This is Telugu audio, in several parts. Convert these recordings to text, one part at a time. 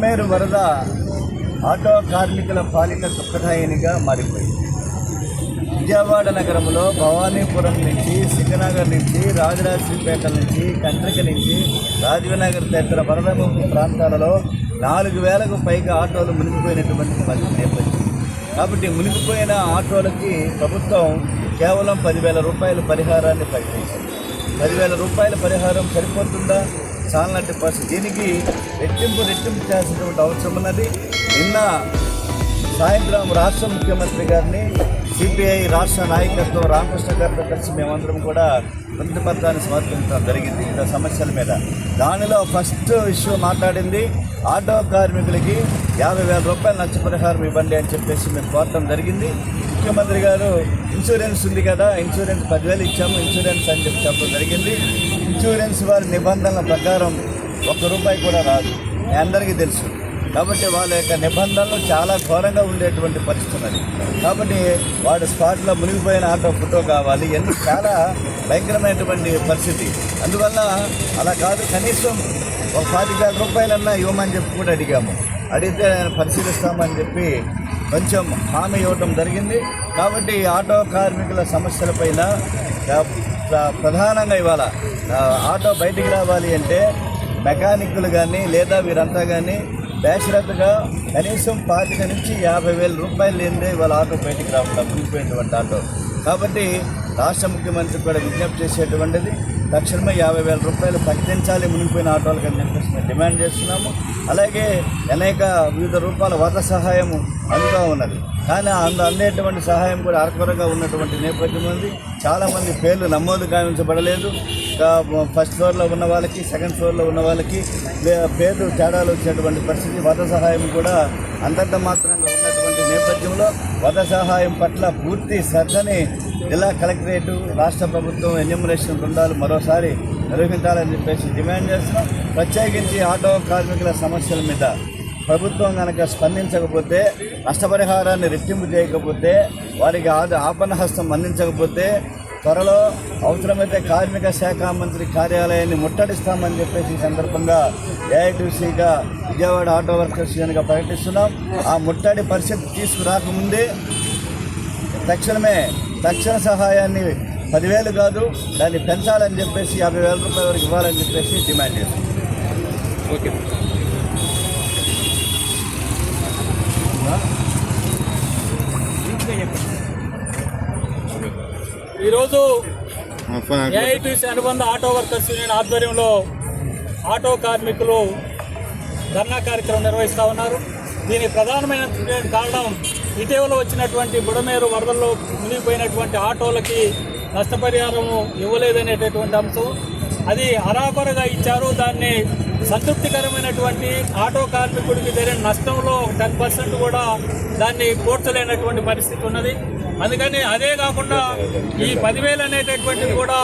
బుడమేరు వరద ఆటో కార్మికుల పాలిట దుఃఖదాయినిగా మారిపోయింది. విజయవాడ నగరంలో భవానీపురం నుంచి, సింగనగర్ నుంచి, రాజరాజపేట నుంచి, కండ్రిక నుంచి, రాజీవ్నగర్ తదితర వరద ముంపు ప్రాంతాలలో 4,000కు పైగా ఆటోలు మునిగిపోయినటువంటి నేపథ్యం. కాబట్టి మునిగిపోయిన ఆటోలకి ప్రభుత్వం కేవలం 10,000 రూపాయల పరిహారాన్ని ప్రకటించింది. 10,000 రూపాయల పరిహారం సరిపోతుందా? చాలనట్టు పరిస్థితి. దీనికి రెట్టింపు చేయాల్సినటువంటి అవసరం ఉన్నది. నిన్న సాయంత్రం రాష్ట్ర ముఖ్యమంత్రి గారిని, సిపిఐ రాష్ట్ర నాయకత్వం రామకృష్ణ గారితో కలిసి మేమందరం కూడా వినతి పత్రాన్ని సమర్పించడం జరిగింది ఇంత సమస్యల మీద. దానిలో ఫస్ట్ ఇష్యూ మాట్లాడింది ఆటో కార్మికులకి 50,000 రూపాయలు నష్టపరిహారం ఇవ్వండి అని చెప్పేసి మేము కోరటం జరిగింది. ముఖ్యమంత్రి గారు ఇన్సూరెన్స్ ఉంది కదా, ఇన్సూరెన్స్ 10,000 ఇచ్చాము ఇన్సూరెన్స్ అని చెప్పడం జరిగింది. ఇన్సూరెన్స్ వారి నిబంధనల ప్రకారం ₹1 కూడా రాదు, అందరికీ తెలుసు. కాబట్టి వాళ్ళ యొక్క నిబంధనలు చాలా ఘోరంగా ఉండేటువంటి పరిస్థితి ఉన్నది. కాబట్టి వాడు స్పాట్లో మునిగిపోయిన ఆటో ఫోటో కావాలి, ఇవన్నీ చాలా భయంకరమైనటువంటి పరిస్థితి. అందువల్ల అలా కాదు, కనీసం ఒక 40,000 రూపాయలన్నా ఇవ్వమని చెప్పి కూడా అడిగాము. అడిగితే పరిశీలిస్తామని చెప్పి కొంచెం హామీ ఇవ్వటం జరిగింది. కాబట్టి ఆటో కార్మికుల సమస్యలపైన ప్రధానంగా ఇవాళ ఆటో బయటికి రావాలి అంటే మెకానిక్లు కానీ లేదా వీరంతా కానీ బేషరతుగా కనీసం 25,000 నుంచి 50,000 రూపాయలు లేనిదే ఇవాళ ఆటో బయటికి రాకుండా మునిగిపోయినటువంటి ఆటో. కాబట్టి రాష్ట్ర ముఖ్యమంత్రి కూడా విజ్ఞప్తి చేసేటువంటిది తక్షణమే 50,000 రూపాయలు ప్రకటించాలి మునిగిపోయిన ఆటోలకు అని చెప్పేసి మేము డిమాండ్ చేస్తున్నాము. అలాగే అనేక వివిధ రూపాయల వరద సహాయం అందుతూ ఉన్నది. కానీ అందేటువంటి సహాయం కూడా అరకొరగా ఉన్నటువంటి నేపథ్యం ఉంది. చాలామంది పేర్లు నమోదు గావించబడలేదు. ఫస్ట్ ఫ్లోర్లో ఉన్న వాళ్ళకి, సెకండ్ ఫ్లోర్లో ఉన్న వాళ్ళకి పేర్లు తేడాలు వచ్చినటువంటి పరిస్థితి. వరద సహాయం కూడా అంతంత మాత్రంగా ఉన్నటువంటి నేపథ్యంలో వరద సహాయం పట్ల పూర్తి శ్రద్ధని జిల్లా కలెక్టరేటు, రాష్ట్ర ప్రభుత్వం, ఎన్యూమరేషన్ బృందాలు మరోసారి నిర్వహించాలని చెప్పేసి డిమాండ్ చేస్తున్నాం. ప్రత్యేకించి ఆటో కార్మికుల సమస్యల మీద ప్రభుత్వం కనుక స్పందించకపోతే, నష్టపరిహారాన్ని రెట్టింపు చేయకపోతే, వారికి ఆపన్న హస్తం అందించకపోతే త్వరలో అవసరమైతే కార్మిక శాఖ మంత్రి కార్యాలయాన్ని ముట్టడిస్తామని చెప్పేసి ఈ సందర్భంగా ఏఐటీసీగా విజయవాడ ఆటో వర్కర్స్ యూనియన్గా ప్రకటిస్తున్నాం. ఆ ముట్టడి పరిస్థితి తీసుకురాకముందే తక్షణ సహాయాన్ని 10,000 కాదు దాన్ని పెంచాలని చెప్పేసి 50,000 రూపాయల వరకు ఇవ్వాలని చెప్పేసి డిమాండ్ చేస్తాం. ఓకే. ఈరోజు ఏఐటీసీ అనుబంధ ఆటో వర్కర్స్ యూనియన్ ఆధ్వర్యంలో ఆటో కార్మికులు ధర్నా కార్యక్రమం నిర్వహిస్తూ ఉన్నారు. దీనికి ప్రధానమైన కారణం ఇటీవల వచ్చినటువంటి బుడమేరు వరదల్లో మునిగిపోయినటువంటి ఆటోలకి నష్టపరిహారము ఇవ్వలేదనేటటువంటి అంశం. అది అరాకొరగా ఇచ్చారు. దాన్ని సంతృప్తికరమైనటువంటి ఆటో కార్మికుడికి జరిగిన నష్టంలో 10% కూడా దాన్ని కూర్చలేనటువంటి పరిస్థితి ఉన్నది. అందుకని అదే కాకుండా ఈ 10,000 అనేటటువంటిది కూడా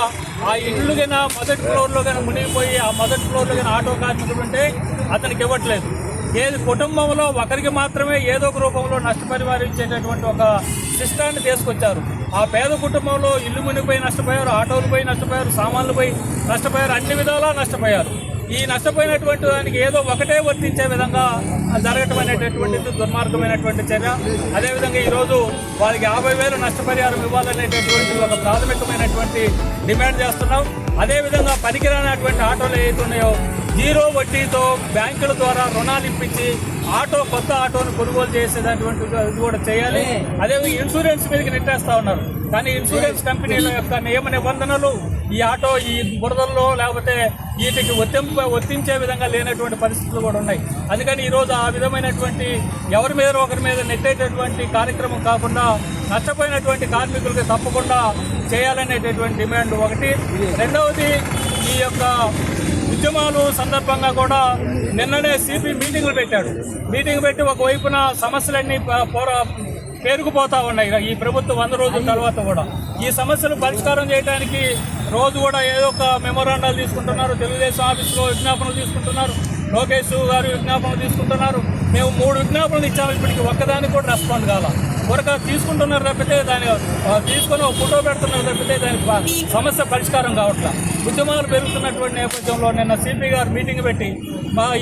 ఆ ఇళ్ళు కన్నా మొదటి ఫ్లోర్లో కానీ మునిగిపోయి ఆ మొదటి ఫ్లోర్లో కానీ ఆటో కార్మికుడు ఉంటే అతనికి ఇవ్వట్లేదు. ఏది కుటుంబంలో ఒకరికి మాత్రమే ఏదో ఒక రూపంలో నష్టపరిహారం ఇచ్చేటటువంటి ఒక సిస్టాన్ని తీసుకొచ్చారు. ఆ పేద కుటుంబంలో ఇల్లు మునిగిపోయి నష్టపోయారు, ఆటోలు పోయి నష్టపోయారు, సామాన్లు పోయి నష్టపోయారు, అన్ని విధాలా నష్టపోయారు. ఈ నష్టపోయినటువంటి దానికి ఏదో ఒకటే వర్తించే విధంగా జరగటం అనేటటువంటిది దుర్మార్గమైనటువంటి చర్య. అదేవిధంగా ఈరోజు వారికి 50,000 నష్టపరిహారం ఇవ్వాలనేటటువంటి ఒక ప్రాథమికమైనటువంటి డిమాండ్ చేస్తున్నాం. అదేవిధంగా పనికిరానటువంటి ఆటోలు ఏవైతున్నాయో 0 వడ్డీతో బ్యాంకుల ద్వారా రుణాలు ఇప్పించి కొత్త ఆటోను కొనుగోలు చేసేటటువంటి ఇది కూడా చేయాలి. అదేవిధంగా ఇన్సూరెన్స్ మీదకి నెట్టేస్తూ ఉన్నారు. కానీ ఇన్సూరెన్స్ కంపెనీల యొక్క నియమ నిబంధనలు ఈ ఆటో ఈ బురదల్లో లేకపోతే వీటికి వర్తించే విధంగా లేనటువంటి పరిస్థితులు కూడా ఉన్నాయి. అందుకని ఈరోజు ఆ విధమైనటువంటి ఎవరి మీద ఒకరి మీద నెట్టేటటువంటి కార్యక్రమం కాకుండా నష్టపోయినటువంటి కార్మికులకి తప్పకుండా చేయాలనేటటువంటి డిమాండ్ ఒకటి. రెండవది, ఈ యొక్క ఉద్యమాలు సందర్భంగా కూడా నిన్ననే సిపి మీటింగులు పెట్టాడు. మీటింగ్ పెట్టి ఒకవైపున సమస్యలన్నీ పేరుకుపోతూ ఉన్నాయి. ఈ ప్రభుత్వం 100 రోజుల తర్వాత కూడా ఈ సమస్యలు పరిష్కారం చేయడానికి రోజు కూడా ఏదో ఒక మెమోరాండాలు తీసుకుంటున్నారు. తెలుగుదేశం ఆఫీసులో విజ్ఞాపనలు తీసుకుంటున్నారు, లోకేష్ గారు విజ్ఞాపనలు తీసుకుంటున్నారు. మేము 3 విజ్ఞాపనలు ఇచ్చాము, ఇప్పటికి ఒక్కదానికి కూడా రెస్పాండ్ కాల. తీసుకుంటున్నారు తప్పితే దాన్ని తీసుకొని ఒక ఫోటో పెడుతున్నారు తప్పితే దానికి సమస్య పరిష్కారం కావట్లా. ఉద్యమాలు పెరుగుతున్నటువంటి నేపథ్యంలో నిన్న సిపి గారు మీటింగ్ పెట్టి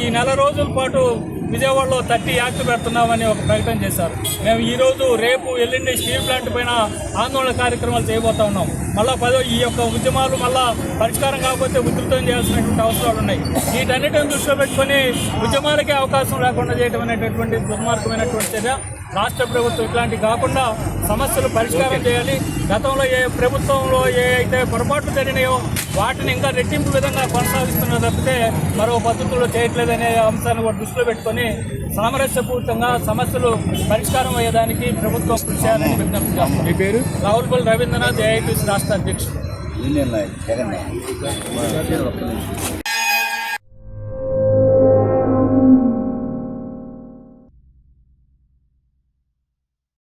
ఈ 4 రోజుల పాటు విజయవాడలో 30 యాక్ట్ పెడుతున్నామని ఒక ప్రకటన చేశారు. మేము ఈరోజు రేపు ఎల్లుండి స్టీల్ ప్లాంట్ పైన ఆందోళన కార్యక్రమాలు చేయబోతా ఉన్నాం. మళ్ళీ ఈ యొక్క ఉద్యమాలు మళ్ళా పరిష్కారం కాకపోతే ఉధృతం చేయాల్సినటువంటి అవసరాలు ఉన్నాయి. వీటన్నిటిని దృష్టిలో పెట్టుకొని ఉద్యమాలకే అవకాశం లేకుండా చేయడం అనేటటువంటి దుర్మార్గమైనటువంటి చర్య. రాష్ట్ర ప్రభుత్వం ఇట్లాంటివి కాకుండా సమస్యలు పరిష్కారం చేయాలి. గతంలో ఏ ప్రభుత్వంలో ఏ అయితే పొరపాట్లు జరిగినాయో వాటిని ఇంకా రెట్టింపు విధంగా కొనసాగిస్తున్న తప్పితే మరో పద్ధతుల్లో చేయట్లేదనే అంశాన్ని కూడా దృష్టిలో పెట్టుకొని సామరస్యపూర్తంగా సమస్యలు పరిష్కారం అయ్యేదానికి ప్రభుత్వం కృషి చేయాలని విజ్ఞప్తి చేస్తాం. మీ పేరు? రావులపల్లి రవీంద్రనాథ్, ఏఐటీసీ రాష్ట్ర అధ్యక్షుడు. యూనియన్ నాయక్ జగన్.